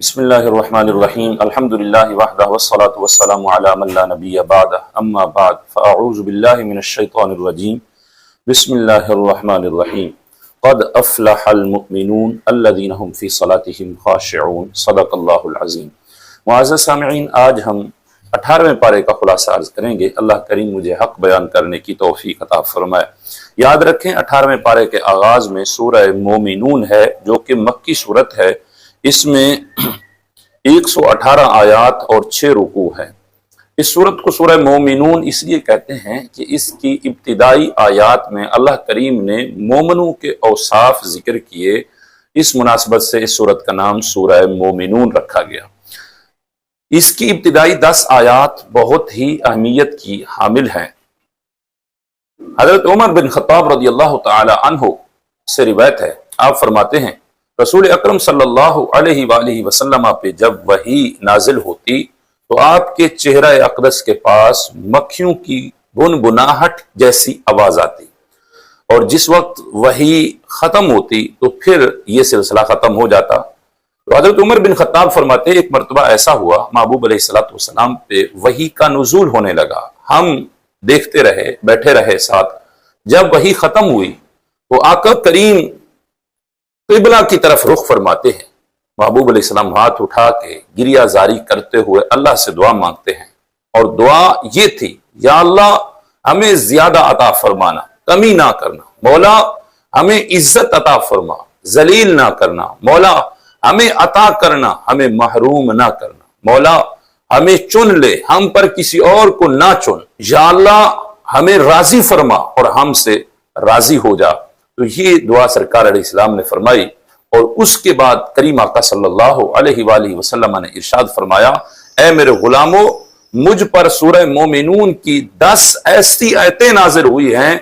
بسم اللہ الرحمن الرحیم الحمد للہ وحدہ والصلاة والسلام علی من لا نبی بعدہ اما بعد فاعوذ باللہ من الشیطان الرجیم بسم اللہ الرحمن الرحیم قد افلح المؤمنون الذین هم فی صلاتهم خاشعون صدق اللہ العظیم۔ معزز سامعین، آج ہم 18ویں پارے کا خلاصہ عرض کریں گے۔ اللہ کریم مجھے حق بیان کرنے کی توفیق عطا فرمائے۔ یاد رکھیں 18ویں پارے کے آغاز میں سورہ مومنون ہے جو کہ مکی سورت ہے۔ اس میں 118 آیات اور 6 رکوع ہیں۔ اس سورت کو سورہ مومنون اس لیے کہتے ہیں کہ اس کی ابتدائی آیات میں اللہ کریم نے مومنوں کے اوصاف ذکر کیے، اس مناسبت سے اس سورت کا نام سورہ مومنون رکھا گیا۔ اس کی ابتدائی 10 آیات بہت ہی اہمیت کی حامل ہیں۔ حضرت عمر بن خطاب رضی اللہ تعالی عنہ سے روایت ہے، آپ فرماتے ہیں رسول اکرم صلی اللہ علیہ وآلہ وسلم پہ جب وحی نازل ہوتی تو آپ کے چہرہ اقدس کے پاس مکھیوں کی بنبناہٹ جیسی آواز آتی، اور جس وقت وحی ختم ہوتی تو پھر یہ سلسلہ ختم ہو جاتا۔ تو حضرت عمر بن خطاب فرماتے ایک مرتبہ ایسا ہوا، محبوب علیہ السلام پہ وحی کا نزول ہونے لگا، ہم دیکھتے رہے، بیٹھے رہے ساتھ۔ جب وحی ختم ہوئی تو آقا کریم قبلہ کی طرف رخ فرماتے ہیں۔ محبوب علیہ السلام ہاتھ اٹھا کے گریہ زاری کرتے ہوئے اللہ سے دعا مانگتے ہیں، اور دعا یہ تھی، یا اللہ ہمیں زیادہ عطا فرمانا، کمی نہ کرنا، مولا ہمیں عزت عطا فرما، ذلیل نہ کرنا، مولا ہمیں عطا کرنا، ہمیں محروم نہ کرنا، مولا ہمیں چن لے، ہم پر کسی اور کو نہ چن، یا اللہ ہمیں راضی فرما اور ہم سے راضی ہو جا۔ تو یہ دعا سرکار علیہ السلام نے فرمائی، اور اس کے بعد کریم آقا صلی اللہ علیہ وآلہ وسلم نے ارشاد فرمایا، اے میرے غلاموں، مجھ پر سورہ مومنون کی 10 ایسی آیتیں نازل ہوئی ہیں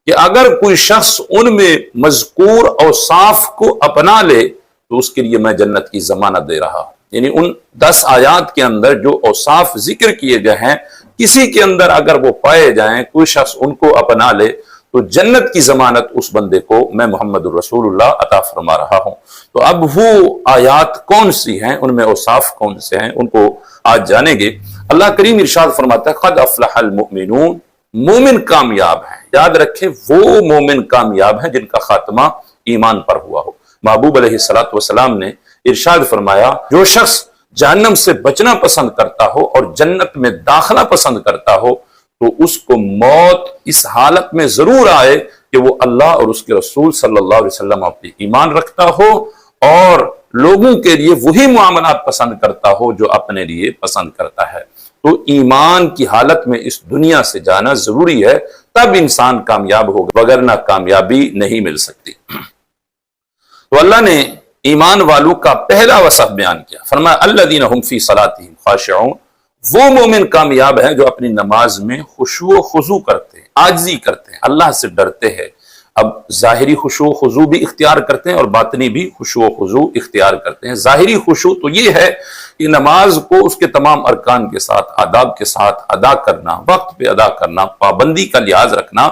کہ اگر کوئی شخص ان میں مذکور اوصاف کو اپنا لے تو اس کے لیے میں جنت کی ضمانت دے رہا ہوں۔ یعنی ان 10 آیات کے اندر جو اوصاف ذکر کیے گئے ہیں، کسی کے اندر اگر وہ پائے جائیں، کوئی شخص ان کو اپنا لے تو جنت کی ضمانت اس بندے کو میں محمد الرسول اللہ عطا فرما رہا ہوں۔ تو اب وہ آیات کون سی ہیں، ان میں اوصاف کون سے ہیں، ان کو آج جانیں گے۔ اللہ کریم ارشاد فرماتا ہے قد افلح المؤمنون، مومن کامیاب ہیں۔ یاد رکھیں وہ مومن کامیاب ہیں جن کا خاتمہ ایمان پر ہوا ہو۔ محبوب علیہ السلام نے ارشاد فرمایا، جو شخص جہنم سے بچنا پسند کرتا ہو اور جنت میں داخلہ پسند کرتا ہو تو اس کو موت اس حالت میں ضرور آئے کہ وہ اللہ اور اس کے رسول صلی اللہ علیہ وسلم پر ایمان رکھتا ہو اور لوگوں کے لیے وہی معاملات پسند کرتا ہو جو اپنے لیے پسند کرتا ہے۔ تو ایمان کی حالت میں اس دنیا سے جانا ضروری ہے، تب انسان کامیاب ہوگا، وگرنہ کامیابی نہیں مل سکتی۔ تو اللہ نے ایمان والوں کا پہلا وصف بیان کیا، فرمایا الذین هم فی صلاتهم خاشعون، وہ مومن کامیاب ہیں جو اپنی نماز میں خشوع و خضوع کرتے ہیں، عاجزی کرتے ہیں، اللہ سے ڈرتے ہیں۔ اب ظاہری خشوع و خضوع بھی اختیار کرتے ہیں اور باطنی بھی خشوع و خضوع اختیار کرتے ہیں۔ ظاہری خشوع تو یہ ہے کہ نماز کو اس کے تمام ارکان کے ساتھ، آداب کے ساتھ ادا کرنا، وقت پہ ادا کرنا، پابندی کا لحاظ رکھنا،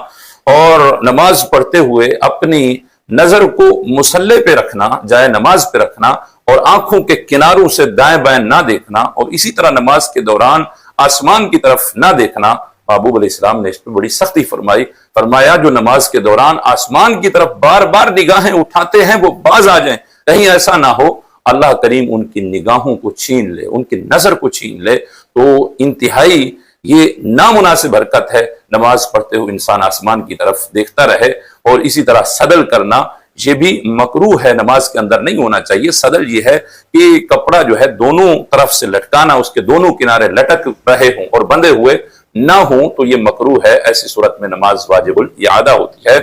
اور نماز پڑھتے ہوئے اپنی نظر کو مصلی پہ رکھنا، جائے نماز پہ رکھنا، اور آنکھوں کے کناروں سے دائیں بائیں نہ دیکھنا، اور اسی طرح نماز کے دوران آسمان کی طرف نہ دیکھنا۔ محبوب علیہ السلام نے اس پہ بڑی سختی فرمائی، فرمایا جو نماز کے دوران آسمان کی طرف بار بار نگاہیں اٹھاتے ہیں وہ باز آ جائیں، کہیں ایسا نہ ہو اللہ کریم ان کی نگاہوں کو چھین لے، ان کی نظر کو چھین لے۔ تو انتہائی یہ نامناسب حرکت ہے، نماز پڑھتے ہوئے انسان آسمان کی طرف دیکھتا رہے، اور اسی طرح صدل کرنا یہ بھی مکروہ ہے، نماز کے اندر نہیں ہونا چاہیے۔ صدل یہ ہے کہ کپڑا جو ہے دونوں طرف سے لٹکانا، اس کے دونوں کنارے لٹک رہے ہوں اور بندھے ہوئے نہ ہوں تو یہ مکروہ ہے، ایسی صورت میں نماز واجب الاعادہ ہوتی ہے۔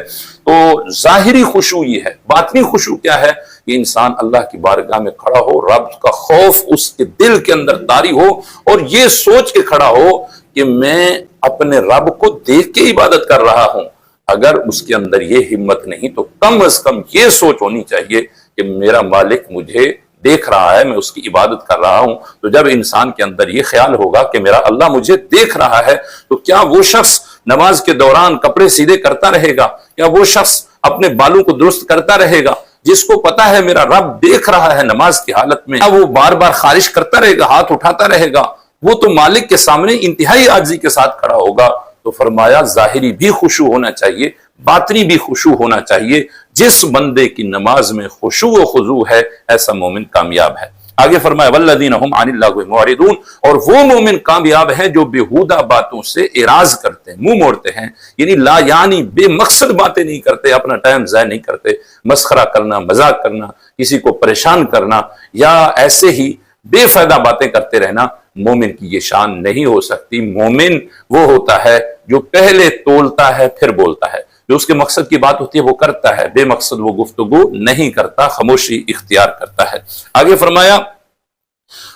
تو ظاہری خشوع یہ ہے، باطنی خشوع کیا ہے؟ کہ انسان اللہ کی بارگاہ میں کھڑا ہو، رب کا خوف اس کے دل کے اندر طاری ہو، اور یہ سوچ کے کھڑا ہو کہ میں اپنے رب کو دیکھ کے عبادت کر رہا ہوں۔ اگر اس کے اندر یہ ہمت نہیں تو کم از کم یہ سوچ ہونی چاہیے کہ میرا مالک مجھے دیکھ رہا ہے، میں اس کی عبادت کر رہا ہوں۔ تو جب انسان کے اندر یہ خیال ہوگا کہ میرا اللہ مجھے دیکھ رہا ہے، تو کیا وہ شخص نماز کے دوران کپڑے سیدھے کرتا رہے گا؟ یا وہ شخص اپنے بالوں کو درست کرتا رہے گا؟ جس کو پتا ہے میرا رب دیکھ رہا ہے نماز کی حالت میں، وہ بار بار خارش کرتا رہے گا، ہاتھ اٹھاتا رہے گا، وہ تو مالک کے سامنے انتہائی عاجزی کے ساتھ کھڑا ہوگا۔ تو فرمایا ظاہری بھی خشوع ہونا چاہیے، باطنی بھی خشوع ہونا چاہیے۔ جس بندے کی نماز میں خشوع و خضوع ہے ایسا مومن کامیاب ہے۔ آگے فرمایا والذین هم عن اللغو معرضون، اور وہ مومن کامیاب ہیں جو بیہودہ باتوں سے اعراض کرتے ہیں، منہ موڑتے ہیں، یعنی لا یعنی بے مقصد باتیں نہیں کرتے، اپنا ٹائم ضائع نہیں کرتے، مسخرہ کرنا، مذاق کرنا، کسی کو پریشان کرنا یا ایسے ہی بے فائدہ باتیں کرتے رہنا مومن کی یہ شان نہیں ہو سکتی۔ مومن وہ ہوتا ہے جو پہلے تولتا ہے پھر بولتا ہے، جو اس کے مقصد کی بات ہوتی ہے وہ کرتا ہے، بے مقصد وہ گفتگو نہیں کرتا، خاموشی اختیار کرتا ہے۔ آگے فرمایا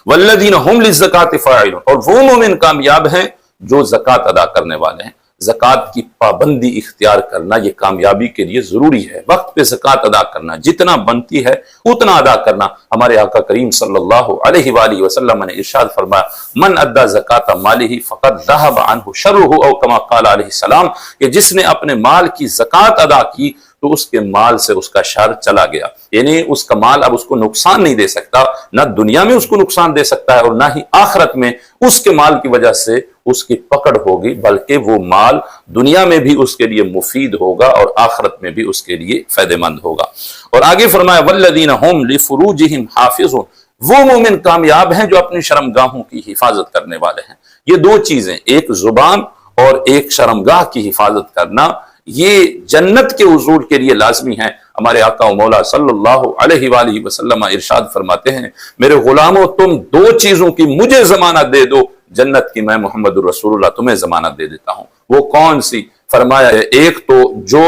والذین هم للزکاۃ فاعلون، اور وہ مومن کامیاب ہیں جو زکوٰۃ ادا کرنے والے ہیں۔ زکوٰۃ کی پابندی اختیار کرنا یہ کامیابی کے لیے ضروری ہے، وقت پہ زکوٰۃ ادا کرنا، جتنا بنتی ہے اتنا ادا کرنا۔ ہمارے آقا کریم صلی اللہ علیہ وآلہ وسلم نے ارشاد فرمایا من ادى زکاۃ مالہ فقد ذهب عنہ شرہ، او کما قال علیہ السلام، کہ جس نے اپنے مال کی زکوٰۃ ادا کی تو اس کے مال سے اس کا شر چلا گیا، یعنی اس کا مال اب اس کو نقصان نہیں دے سکتا، نہ دنیا میں اس کو نقصان دے سکتا ہے اور نہ ہی آخرت میں اس کے مال کی وجہ سے اس کی پکڑ ہوگی، بلکہ وہ مال دنیا میں بھی اس کے لیے مفید ہوگا اور آخرت میں بھی اس کے لیے فائدہ مند ہوگا۔ اور آگے فرمایا والذین هم لفروجہم حافظون، وہ مومن کامیاب ہیں جو اپنی شرمگاہوں کی حفاظت کرنے والے ہیں۔ یہ دو چیزیں، ایک زبان اور ایک شرمگاہ کی حفاظت کرنا، یہ جنت کے حصول کے لیے لازمی ہے۔ ہمارے آقا و مولا صلی اللہ علیہ وآلہ وسلم ارشاد فرماتے ہیں میرے غلاموں تم دو چیزوں کی مجھے ضمانت دے دو، جنت کی میں محمد الرسول اللہ تمہیں ضمانت دے دیتا ہوں۔ وہ کون سی؟ فرمایا ایک تو جو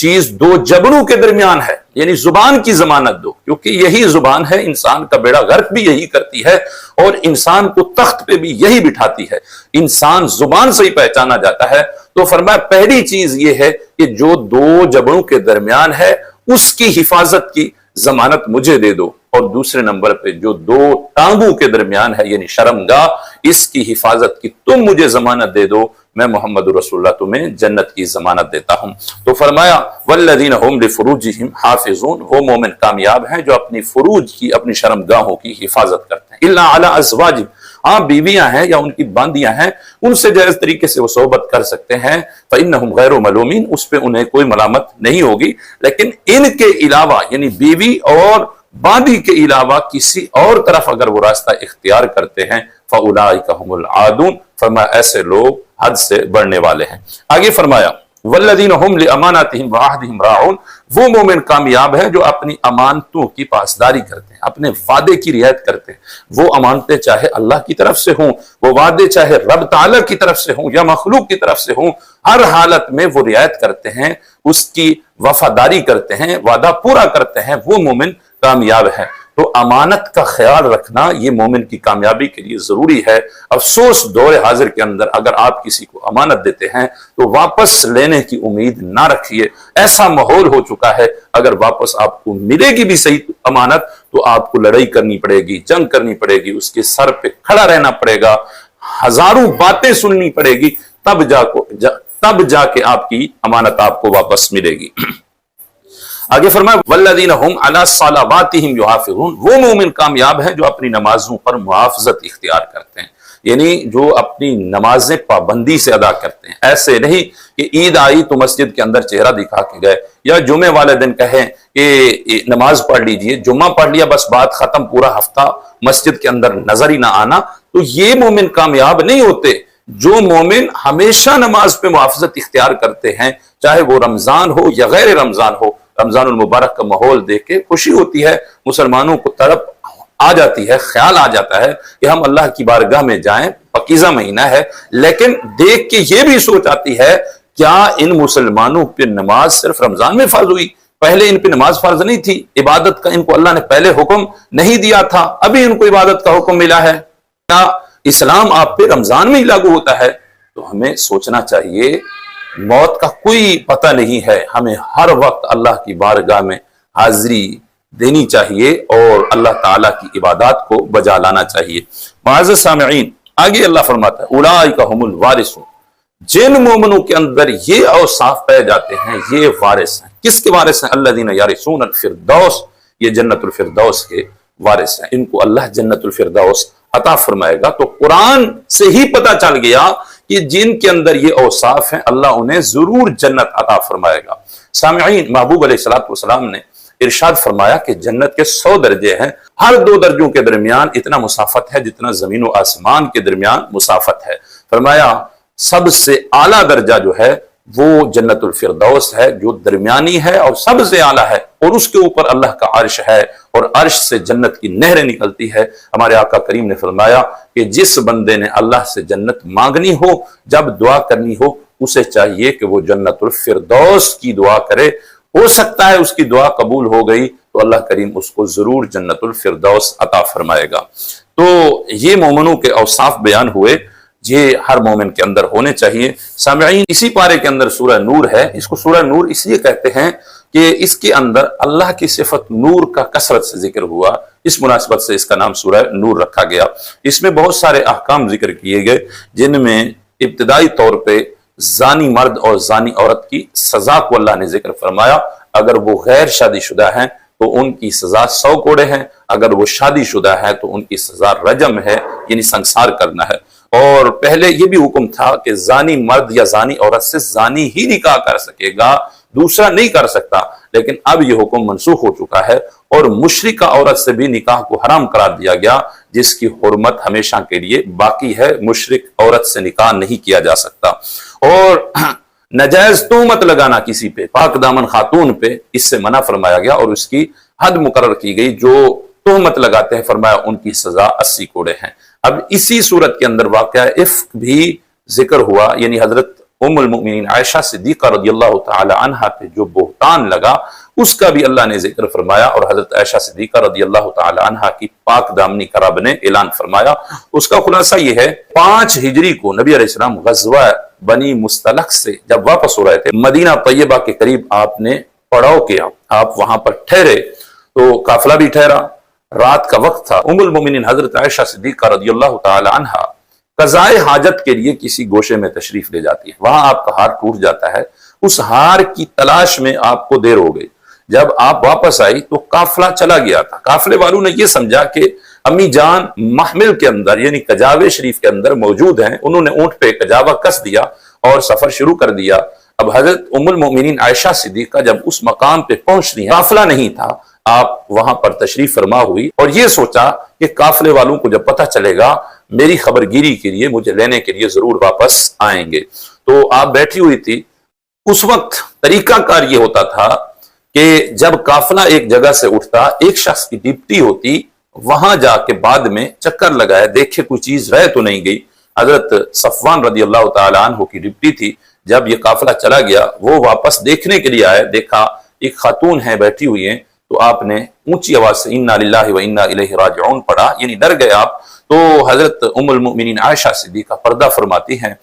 چیز دو جبڑوں کے درمیان ہے، یعنی زبان کی ضمانت دو، کیونکہ یہی زبان ہے انسان کا بیڑا غرق بھی یہی کرتی ہے اور انسان کو تخت پہ بھی یہی بٹھاتی ہے، انسان زبان سے ہی پہچانا جاتا ہے۔ تو فرمایا پہلی چیز یہ ہے کہ جو دو جبڑوں کے درمیان ہے اس کی حفاظت کی ضمانت مجھے دے دو، اور دوسرے نمبر پہ جو دو ٹانگوں کے درمیان ہے یعنی شرمگاہ، اس کی حفاظت کی تم مجھے ضمانت دے دو، میں محمد رسول اللہ تمہیں جنت کی ضمانت دیتا ہوں۔ تو فرمایا والذین هم لفروجہم حافظون، وہ مومن کامیاب ہیں جو اپنی فروج کی، اپنی شرمگاہوں کی حفاظت کرتے ہیں۔ الا علی ازواجہم، ہاں بیویاں ہیں یا ان کی باندیاں ہیں، ان سے جائز طریقے سے وہ صحبت کر سکتے ہیں، فإنہم غیر ملومین، اس پہ انہیں کوئی ملامت نہیں ہوگی، لیکن ان کے علاوہ یعنی بیوی اور باندی کے علاوہ کسی اور طرف اگر وہ راستہ اختیار کرتے ہیں فاولئک هم العادون، فرمایا ایسے لوگ حد سے بڑھنے والے ہیں۔ آگے فرمایا والذین هم لاماناتہم وعہدہم راعون، وہ مومن کامیاب ہیں جو اپنی امانتوں کی پاسداری کرتے ہیں، اپنے وعدے کی رعایت کرتے ہیں۔ وہ امانتیں چاہے اللہ کی طرف سے ہوں، وہ وعدے چاہے رب تعالیٰ کی طرف سے ہوں یا مخلوق کی طرف سے ہوں، ہر حالت میں وہ رعایت کرتے ہیں، اس کی وفاداری کرتے ہیں، وعدہ پورا کرتے ہیں، وہ مومن کامیاب ہے۔ تو امانت کا خیال رکھنا یہ مومن کی کامیابی کے لیے ضروری ہے۔ افسوس دور حاضر کے اندر اگر آپ کسی کو امانت دیتے ہیں تو واپس لینے کی امید نہ رکھیے، ایسا ماحول ہو چکا ہے اگر واپس آپ کو ملے گی بھی صحیح امانت تو آپ کو لڑائی کرنی پڑے گی، جنگ کرنی پڑے گی، اس کے سر پہ کھڑا رہنا پڑے گا، ہزاروں باتیں سننی پڑے گی، تب جا کے آپ کی امانت آپ کو واپس ملے گی۔ آگے فرمایا والذین هم علی صلواتہم یحافظون، وہ مومن کامیاب ہیں جو اپنی نمازوں پر محافظت اختیار کرتے ہیں، یعنی جو اپنی نمازیں پابندی سے ادا کرتے ہیں۔ ایسے نہیں کہ عید آئی تو مسجد کے اندر چہرہ دکھا کے گئے، یا جمعے والے دن کہیں کہ نماز پڑھ لیجئے، جمعہ پڑھ لیا بس بات ختم، پورا ہفتہ مسجد کے اندر نظر ہی نہ آنا، تو یہ مومن کامیاب نہیں ہوتے۔ جو مومن ہمیشہ نماز پہ محافظت اختیار کرتے ہیں، چاہے وہ رمضان ہو یا غیر رمضان ہو، رمضان المبارک کا ماحول دیکھ کے خوشی ہوتی ہے، مسلمانوں کو تڑپ آ جاتی ہے، خیال آ جاتا ہے کہ ہم اللہ کی بارگاہ میں جائیں، پاکیزہ مہینہ ہے، لیکن دیکھ کے یہ بھی سوچ آتی ہے کیا ان مسلمانوں پہ نماز صرف رمضان میں فرض ہوئی؟ پہلے ان پہ نماز فرض نہیں تھی، عبادت کا ان کو اللہ نے پہلے حکم نہیں دیا تھا، ابھی ان کو عبادت کا حکم ملا ہے، کیا اسلام آپ پہ رمضان میں ہی لاگو ہوتا ہے؟ تو ہمیں سوچنا چاہیے موت کا کوئی پتہ نہیں ہے، ہمیں ہر وقت اللہ کی بارگاہ میں حاضری دینی چاہیے اور اللہ تعالیٰ کی عبادات کو بجا لانا چاہیے۔ معزز سامعین، آگے اللہ فرماتا ہے اولئک هم الوارثون، جن مومنوں کے اندر یہ اوصاف پائے جاتے ہیں یہ وارث ہیں۔ کس کے وارث ہیں؟ الذین یرثون الفردوس، یہ جنت الفردوس کے وارث ہیں، ان کو اللہ جنت الفردوس عطا فرمائے گا۔ تو قرآن سے ہی پتہ چل گیا کہ جن کے اندر یہ اوصاف ہیں اللہ انہیں ضرور جنت عطا فرمائے گا۔ سامعین، محبوب علیہ الصلوۃ والسلام نے ارشاد فرمایا کہ جنت کے 100 درجے ہیں، ہر 2 درجوں کے درمیان اتنا مسافت ہے جتنا زمین و آسمان کے درمیان مسافت ہے۔ فرمایا سب سے اعلیٰ درجہ جو ہے وہ جنت الفردوس ہے، جو درمیانی ہے اور سب سے اعلیٰ ہے، اور اس کے اوپر اللہ کا عرش ہے، اور عرش سے جنت کی نہریں نکلتی ہے۔ ہمارے آقا کریم نے فرمایا کہ جس بندے نے اللہ سے جنت مانگنی ہو، جب دعا کرنی ہو، اسے چاہیے کہ وہ جنت الفردوس کی دعا کرے، ہو سکتا ہے اس کی دعا قبول ہو گئی تو اللہ کریم اس کو ضرور جنت الفردوس عطا فرمائے گا۔ تو یہ مومنوں کے اوصاف بیان ہوئے، یہ ہر مومن کے اندر ہونے چاہیے۔ سامعین، اسی پارے کے اندر سورہ نور ہے، اس کو سورہ نور اس لیے کہتے ہیں کہ اس کے اندر اللہ کی صفت نور کا کثرت سے ذکر ہوا، اس مناسبت سے اس کا نام سورہ نور رکھا گیا۔ اس میں بہت سارے احکام ذکر کیے گئے، جن میں ابتدائی طور پہ زانی مرد اور زانی عورت کی سزا کو اللہ نے ذکر فرمایا۔ اگر وہ غیر شادی شدہ ہیں تو ان کی سزا 100 کوڑے ہیں، اگر وہ شادی شدہ ہے تو ان کی سزا رجم ہے، یعنی سنسار کرنا ہے۔ اور پہلے یہ بھی حکم تھا کہ زانی مرد یا زانی عورت سے زانی ہی نکاح کر سکے گا، دوسرا نہیں کر سکتا، لیکن اب یہ حکم منسوخ ہو چکا ہے، اور مشرکہ عورت سے بھی نکاح کو حرام قرار دیا گیا، جس کی حرمت ہمیشہ کے لیے باقی ہے۔ مشرک عورت سے نکاح نہیں کیا جا سکتا۔ اور نجائز تہمت لگانا کسی پہ، پاک دامن خاتون پہ، اس سے منع فرمایا گیا، اور اس کی حد مقرر کی گئی۔ جو تہمت لگاتے ہیں فرمایا ان کی سزا 80 کوڑے ہیں۔ اب اسی صورت کے اندر واقعہ افک بھی ذکر ہوا، یعنی حضرت ام المؤمنین عائشہ صدیقہ رضی اللہ تعالی عنہا پہ جو بہتان لگا، اس کا بھی اللہ نے ذکر فرمایا، اور حضرت عائشہ صدیقہ رضی اللہ تعالی عنہا کی پاک دامنی کا رب نے اعلان فرمایا۔ اس کا خلاصہ یہ ہے، 5 ہجری کو نبی علیہ السلام غزوہ بنی مستلق سے جب واپس ہو رہے تھے، مدینہ طیبہ کے قریب آپ نے پڑاؤ کیا، آپ وہاں پر ٹھہرے، تو قافلہ بھی ٹھہرا، رات کا وقت تھا۔ ام المؤمنین حضرت عائشہ صدیقہ رضی اللہ تعالی عنہا قضائے حاجت کے لیے کسی گوشے میں تشریف لے جاتی ہے، وہاں آپ کا ہار ٹوٹ جاتا ہے، اس ہار کی تلاش میں آپ کو دیر ہو گئی۔ جب آپ واپس آئی تو قافلہ چلا گیا تھا، قافلے والوں نے یہ سمجھا کہ امی جان محمل کے اندر یعنی کجاوے شریف کے اندر موجود ہیں، انہوں نے اونٹ پہ کجاوہ کس دیا اور سفر شروع کر دیا۔ اب حضرت ام المؤمنین عائشہ صدیقہ جب اس مقام پہ پہنچتی ہیں، قافلہ نہیں تھا، آپ وہاں پر تشریف فرما ہوئی، اور یہ سوچا کہ قافلے والوں کو جب پتہ چلے گا میری خبر گیری کے لیے، مجھے لینے کے لیے ضرور واپس آئیں گے۔ تو آپ بیٹھی ہوئی تھی۔ اس وقت طریقہ کار یہ ہوتا تھا کہ جب قافلہ ایک جگہ سے اٹھتا، ایک شخص کی ڈپٹی ہوتی، وہاں جا کے بعد میں چکر لگائے، دیکھے کوئی چیز رہ تو نہیں گئی۔ حضرت صفوان رضی اللہ تعالی عنہ کی ڈپٹی تھی، جب یہ قافلہ چلا گیا وہ واپس دیکھنے کے لیے آئے، دیکھا ایک خاتون ہے بیٹھی ہوئی ہیں، تو آپ نے اونچی آواز سے انا للہ و انا الیہ راجعون پڑھا، یعنی ڈر گئے آپ۔ تو حضرت ام المؤمنین عائشہ صدیقہ پردہ فرماتی ہیں،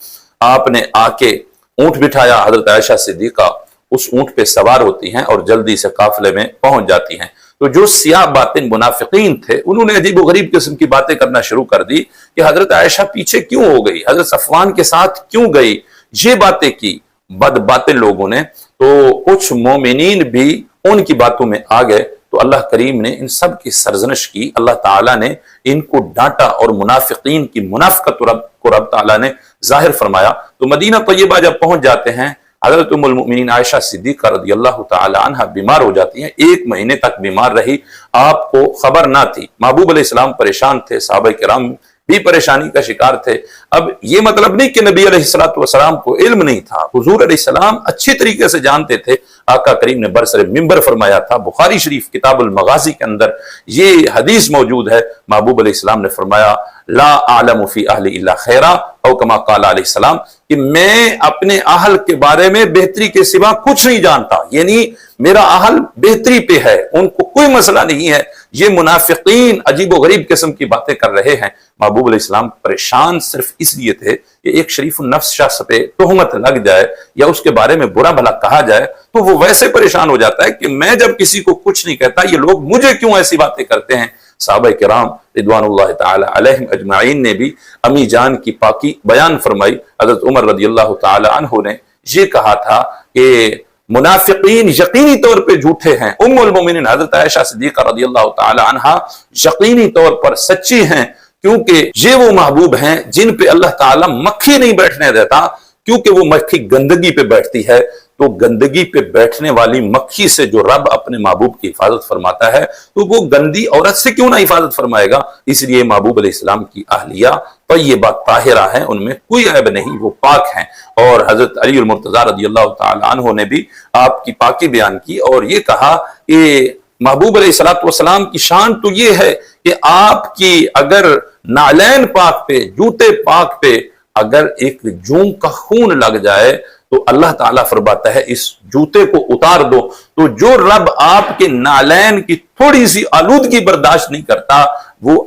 آپ نے آ کے اونٹ بٹھایا، حضرت عائشہ صدیقہ اس اونٹ پہ سوار ہوتی ہیں اور جلدی سے قافلے میں پہنچ جاتی ہیں۔ تو جو سیاہ باطن منافقین تھے انہوں نے عجیب و غریب قسم کی باتیں کرنا شروع کر دی کہ حضرت عائشہ پیچھے کیوں ہو گئی، حضرت صفوان کے ساتھ کیوں گئی، یہ باتیں کی بد باطل لوگوں نے۔ تو کچھ مومنین بھی ان کی باتوں میں آ گئے، تو اللہ کریم نے ان سب کی سرزنش کی، اللہ تعالیٰ نے ان کو ڈانٹا، اور منافقین کی منافقت کو رب تعالیٰ نے ظاہر فرمایا۔ تو مدینہ طیبہ جب پہنچ جاتے ہیں، حضرت ام المؤمنین عائشہ صدیقہ رضی اللہ تعالی عنہ بیمار ہو جاتی ہیں، 1 مہینے تک بیمار رہی، آپ کو خبر نہ تھی۔ محبوب علیہ السلام پریشان تھے، صحابہ کرام بھی پریشانی کا شکار تھے۔ اب یہ مطلب نہیں کہ نبی علیہ السلام کو علم نہیں تھا، حضور علیہ السلام اچھی طریقے سے جانتے تھے۔ آقا کریم نے برسر منبر فرمایا تھا، بخاری شریف کتاب المغازی کے اندر یہ حدیث موجود ہے، محبوب علیہ السلام نے فرمایا لا اعلم فی اہل الا خیرا، او کما قال علیہ السلام، کہ میں اپنے اہل کے بارے میں بہتری کے سوا کچھ نہیں جانتا، یعنی میرا اہل بہتری پہ ہے، ان کو کوئی مسئلہ نہیں ہے۔ یہ منافقین عجیب و غریب قسم کی باتیں کر رہے ہیں۔ محبوب علیہ السلام پریشان صرف اس لیے تھے کہ ایک شریف النفس شخص پہ تہمت لگ جائے یا اس کے بارے میں برا بھلا کہا جائے تو وہ ویسے پریشان ہو جاتا ہے کہ میں جب کسی کو کچھ نہیں کہتا، یہ لوگ مجھے کیوں ایسی باتیں کرتے ہیں۔ صحابہ کرام رضوان اللہ تعالی علیہم اجمعین نے بھی امی جان کی پاکی بیان فرمائی۔ حضرت عمر رضی اللہ تعالی عنہ نے یہ کہا تھا کہ منافقین یقینی طور پہ جھوٹے ہیں، ام المومنین حضرت عائشہ صدیقہ رضی اللہ تعالی عنہا یقینی طور پر سچی ہیں، کیونکہ یہ وہ محبوب ہیں جن پہ اللہ تعالیٰ مکھی نہیں بیٹھنے دیتا، کیونکہ وہ مکھی گندگی پہ بیٹھتی ہے، تو گندگی پہ بیٹھنے والی مکھی سے جو رب اپنے محبوب کی حفاظت فرماتا ہے تو وہ گندی عورت سے کیوں نہ حفاظت فرمائے گا؟ اس لیے محبوب علیہ السلام کی اہلیہ طیبہ طاہرہ ہیں، ان میں کوئی عیب نہیں، وہ پاک ہیں۔ اور حضرت علی المرتضیٰ رضی اللہ تعالی عنہ نے بھی آپ کی پاکی بیان کی اور یہ کہا کہ محبوب علیہ السلام کی شان تو یہ ہے کہ آپ کی اگر نعلین پاک پہ، جوتے پاک پہ اگر ایک جون کا خون لگ جائے تو اللہ تعالیٰ فرماتا ہے اس جوتے کو اتار دو۔ تو جو رب آپ کے نعلین کی تھوڑی سی آلودگی برداشت نہیں کرتا، وہ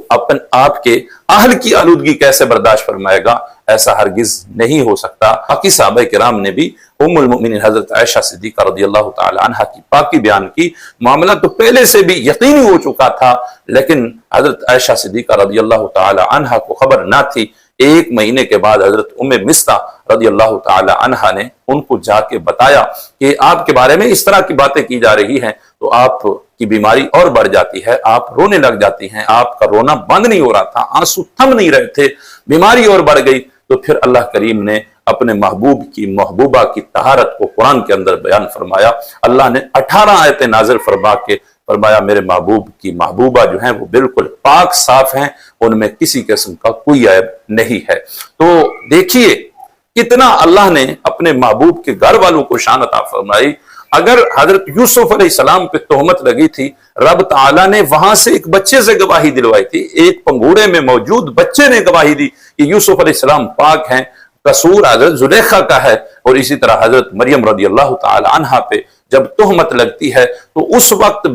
آپ کے اہل کی آلودگی کیسے برداشت فرمائے گا؟ ایسا ہرگز نہیں ہو سکتا۔ باقی صحابہ کرام نے بھی ام المؤمنین حضرت عائشہ صدیقہ رضی اللہ تعالی عنہا کی پاکی بیان کی۔ معاملہ تو پہلے سے بھی یقینی ہو چکا تھا، لیکن حضرت عائشہ صدیقہ رضی اللہ تعالی عنہا کو خبر نہ تھی۔ ایک مہینے کے بعد حضرت ام مصطح رضی اللہ تعالی عنہا نے ان کو جا کے بتایا کہ آپ کے بارے میں اس طرح کی باتیں کی جا رہی ہیں، تو آپ کی بیماری اور بڑھ جاتی ہے، آپ رونے لگ جاتی ہیں، آپ کا رونا بند نہیں ہو رہا تھا، آنسو تھم نہیں رہے تھے، بیماری اور بڑھ گئی۔ تو پھر اللہ کریم نے اپنے محبوب کی محبوبہ کی طہارت کو قرآن کے اندر بیان فرمایا۔ اللہ نے 18 آیتیں نازل فرما کے فرمایا میرے محبوب کی محبوبہ جو ہیں وہ بالکل پاک صاف ہیں، ان میں کسی قسم کا کوئی عیب نہیں ہے۔ تو دیکھیے کتنا اللہ نے اپنے محبوب کے گھر والوں کو شان عطا فرمائی۔ اگر حضرت یوسف علیہ السلام پہ تہمت لگی تھی، رب تعالیٰ نے وہاں سے ایک بچے سے گواہی دلوائی تھی، ایک پنگوڑے میں موجود بچے نے گواہی دی کہ یوسف علیہ السلام پاک ہیں، قصور حضرت زلیخا کا ہے۔ اور اسی طرح حضرت مریم رضی اللہ تعالی عنہا پہ جب تہمت لگتی ہے تو اس وقت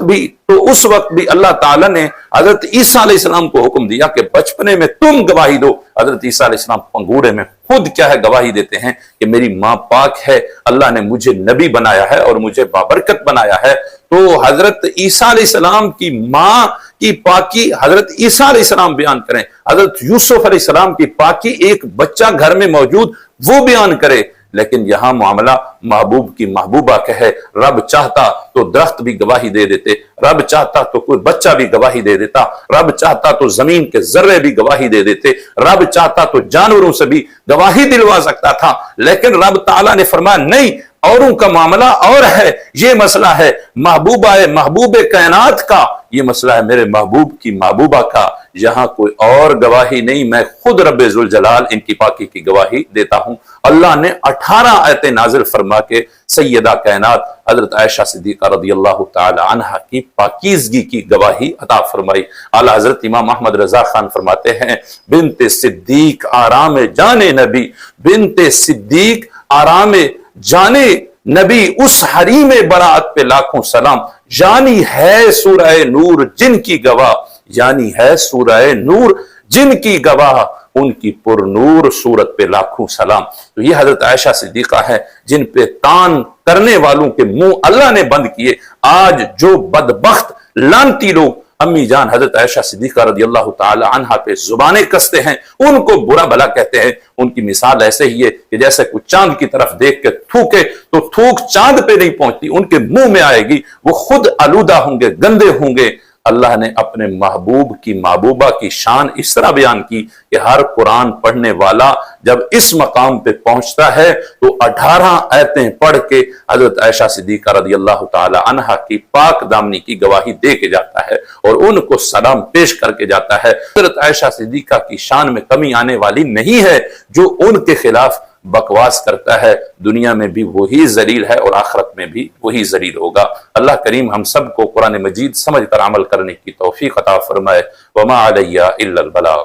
بھی اللہ تعالیٰ نے حضرت عیسیٰ علیہ السلام کو حکم دیا کہ بچپنے میں تم گواہی دو۔ حضرت عیسیٰ علیہ السلام پنگوڑے میں خود کیا ہے گواہی دیتے ہیں کہ میری ماں پاک ہے، اللہ نے مجھے نبی بنایا ہے اور مجھے بابرکت بنایا ہے۔ تو حضرت عیسیٰ علیہ السلام کی ماں کی پاکی حضرت عیسیٰ علیہ السلام بیان کریں، حضرت یوسف علیہ السلام کی پاکی ایک بچہ گھر میں موجود وہ بیان کرے۔ لیکن یہاں معاملہ محبوب کی محبوبہ کا ہے۔ رب چاہتا تو درخت بھی گواہی دے دیتے، رب چاہتا تو کوئی بچہ بھی گواہی دے دیتا، رب چاہتا تو زمین کے ذرے بھی گواہی دے دیتے، رب چاہتا تو جانوروں سے بھی گواہی دلوا سکتا تھا، لیکن رب تعالیٰ نے فرمایا نہیں، اوروں کا معاملہ اور ہے، یہ مسئلہ ہے محبوب کائنات کا، یہ مسئلہ ہے میرے محبوب کی محبوبہ کا، یہاں کوئی اور گواہی نہیں، میں خود رب ذوالجلال ان کی پاکی کی گواہی دیتا ہوں۔ اللہ نے 18 آیتیں نازل فرما کے سیدہ کائنات حضرت عائشہ صدیقہ رضی اللہ تعالی عنہا کی پاکیزگی کی گواہی عطا فرمائی۔ اعلیٰ حضرت امام احمد رضا خان فرماتے ہیں بنت صدیق آرام جانے نبی، بنت صدیق آرام جانے نبی، اس حریم برات پہ لاکھوں سلام، یعنی ہے سورہ نور جن کی گواہ، یعنی ہے سورہ نور جن کی گواہ، ان کی پر نور صورت پہ لاکھوں سلام۔ تو یہ حضرت عائشہ صدیقہ ہے جن پہ تان کرنے والوں کے منہ اللہ نے بند کیے۔ آج جو بدبخت لانتی لوگ امی جان حضرت عائشہ صدیقہ رضی اللہ تعالی عنہا پہ زبانیں کستے ہیں، ان کو برا بھلا کہتے ہیں، ان کی مثال ایسے ہی ہے کہ جیسے کوئی چاند کی طرف دیکھ کے تھوکے تو تھوک چاند پہ نہیں پہنچتی، ان کے منہ میں آئے گی، وہ خود آلودہ ہوں گے، گندے ہوں گے۔ اللہ نے اپنے محبوب کی محبوبہ کی شان اس طرح بیان کی کہ ہر قرآن پڑھنے والا جب اس مقام پہ پہنچتا ہے تو 18 آیتیں پڑھ کے حضرت عائشہ صدیقہ رضی اللہ تعالی عنہا کی پاک دامنی کی گواہی دے کے جاتا ہے اور ان کو سلام پیش کر کے جاتا ہے۔ حضرت عائشہ صدیقہ کی شان میں کمی آنے والی نہیں ہے، جو ان کے خلاف بکواس کرتا ہے دنیا میں بھی وہی ذلیل ہے اور آخرت میں بھی وہی ذلیل ہوگا۔ اللہ کریم ہم سب کو قرآن مجید سمجھ کر عمل کرنے کی توفیق عطا فرمائے۔ وما علیہ الا البلاغ۔